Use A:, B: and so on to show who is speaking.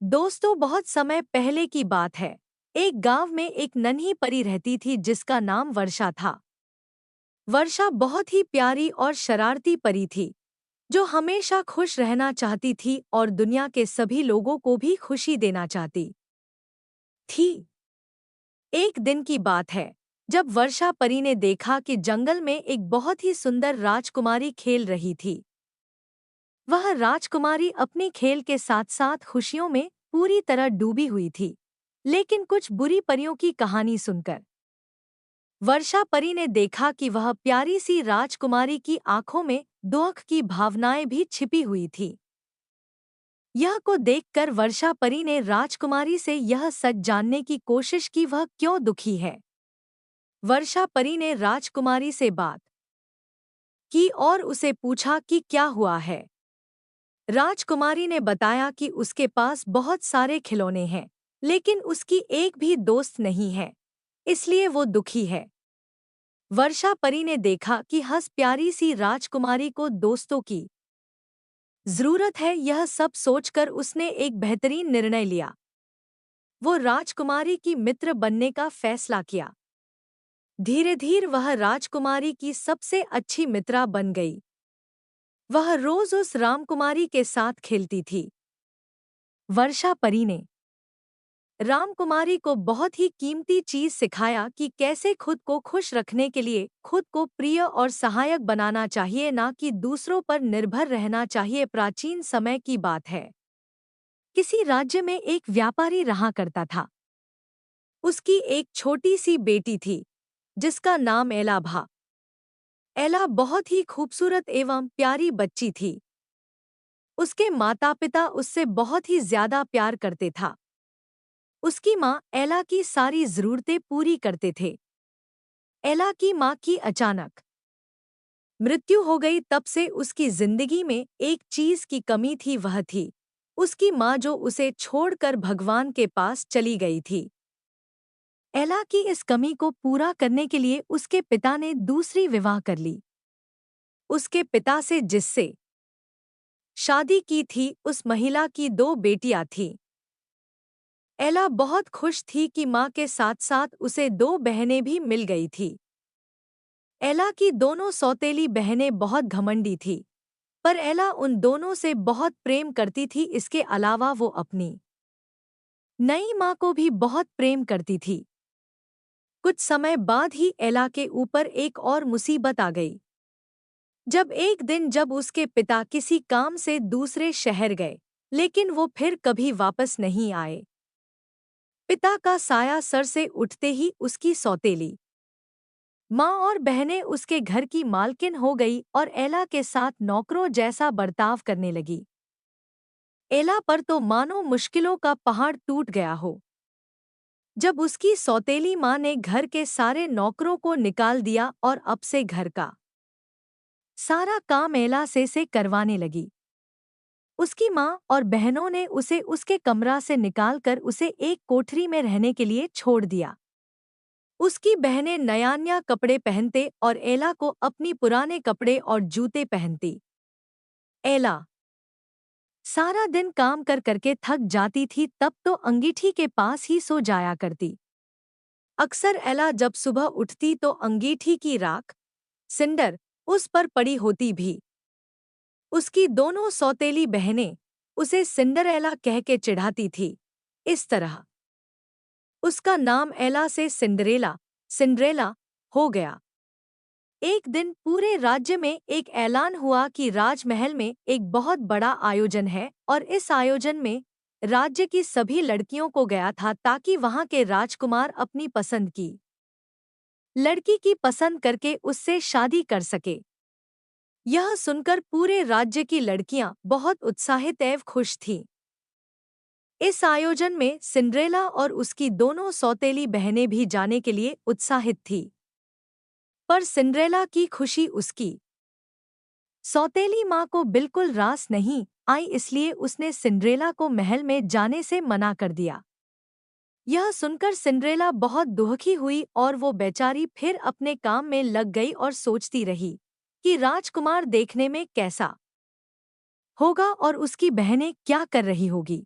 A: दोस्तों, बहुत समय पहले की बात है। एक गांव में एक नन्ही परी रहती थी जिसका नाम वर्षा था। वर्षा बहुत ही प्यारी और शरारती परी थी, जो हमेशा खुश रहना चाहती थी और दुनिया के सभी लोगों को भी खुशी देना चाहती थी। एक दिन की बात है, जब वर्षा परी ने देखा कि जंगल में एक बहुत ही सुंदर राजकुमारी खेल रही थी। वह राजकुमारी अपने खेल के साथ साथ खुशियों में पूरी तरह डूबी हुई थी। लेकिन कुछ बुरी परियों की कहानी सुनकर वर्षा परी ने देखा कि वह प्यारी सी राजकुमारी की आंखों में दुख की भावनाएं भी छिपी हुई थी। यह को देखकर वर्षा परी ने राजकुमारी से यह सच जानने की कोशिश की वह क्यों दुखी है। वर्षा परी ने राजकुमारी से बात की और उसे पूछा कि क्या हुआ है। राजकुमारी ने बताया कि उसके पास बहुत सारे खिलौने हैं, लेकिन उसकी एक भी दोस्त नहीं है, इसलिए वो दुखी है। वर्षा परी ने देखा कि हंस प्यारी सी राजकुमारी को दोस्तों की जरूरत है। यह सब सोचकर उसने एक बेहतरीन निर्णय लिया। वो राजकुमारी की मित्र बनने का फैसला किया। धीरे धीरे वह राजकुमारी की सबसे अच्छी मित्रा बन गई। वह रोज उस रामकुमारी के साथ खेलती थी। वर्षा परी ने रामकुमारी को बहुत ही कीमती चीज सिखाया कि कैसे खुद को खुश रखने के लिए खुद को प्रिय और सहायक बनाना चाहिए, ना कि दूसरों पर निर्भर रहना चाहिए। प्राचीन समय की बात है। किसी राज्य में एक व्यापारी रहा करता था। उसकी एक छोटी सी बेटी थी, जिसका नाम एला था। एला बहुत ही खूबसूरत एवं प्यारी बच्ची थी। उसके माता पिता उससे बहुत ही ज्यादा प्यार करते था। उसकी माँ एला की सारी जरूरतें पूरी करते थे। एला की माँ की अचानक मृत्यु हो गई। तब से उसकी जिंदगी में एक चीज की कमी थी, वह थी उसकी माँ, जो उसे छोड़कर भगवान के पास चली गई थी। एला की इस कमी को पूरा करने के लिए उसके पिता ने दूसरी विवाह कर ली। उसके पिता से जिससे शादी की थी, उस महिला की दो बेटियां थीं। एला बहुत खुश थी कि माँ के साथ साथ उसे दो बहनें भी मिल गई थी। एला की दोनों सौतेली बहनें बहुत घमंडी थी, पर एला उन दोनों से बहुत प्रेम करती थी। इसके अलावा वो अपनी नई माँ को भी बहुत प्रेम करती थी। कुछ समय बाद ही एला के ऊपर एक और मुसीबत आ गई। जब उसके पिता किसी काम से दूसरे शहर गए, लेकिन वो फिर कभी वापस नहीं आए। पिता का साया सर से उठते ही उसकी सौतेली माँ और बहनें उसके घर की मालकिन हो गई और एला के साथ नौकरों जैसा बर्ताव करने लगी। एला पर तो मानो मुश्किलों का पहाड़ टूट गया हो। जब उसकी सौतेली माँ ने घर के सारे नौकरों को निकाल दिया और अब से घर का सारा काम एला से करवाने लगी। उसकी माँ और बहनों ने उसे उसके कमरा से निकालकर उसे एक कोठरी में रहने के लिए छोड़ दिया। उसकी बहनें नया कपड़े पहनते और एला को अपनी पुराने कपड़े और जूते पहनती। एला सारा दिन काम कर करके थक जाती थी, तब तो अंगीठी के पास ही सो जाया करती। अक्सर एला जब सुबह उठती तो अंगीठी की राख सिंडर उस पर पड़ी होती भी। उसकी दोनों सौतेली बहनें उसे सिंडरेला कह के चिढ़ाती थी। इस तरह उसका नाम एला से सिंड्रेला हो गया। एक दिन पूरे राज्य में एक ऐलान हुआ कि राजमहल में एक बहुत बड़ा आयोजन है, और इस आयोजन में राज्य की सभी लड़कियों को गया था ताकि वहां के राजकुमार अपनी पसंद की लड़की की पसंद करके उससे शादी कर सके। यह सुनकर पूरे राज्य की लड़कियां बहुत उत्साहित एवं खुश थीं। इस आयोजन में सिंड्रेला और उसकी दोनों सौतेली बहनें भी जाने के लिए उत्साहित थीं। पर सिंड्रेला की खुशी उसकी सौतेली माँ को बिल्कुल रास नहीं आई, इसलिए उसने सिंड्रेला को महल में जाने से मना कर दिया। यह सुनकर सिंड्रेला बहुत दुखी हुई और वो बेचारी फिर अपने काम में लग गई और सोचती रही कि राजकुमार देखने में कैसा होगा और उसकी बहनें क्या कर रही होगी।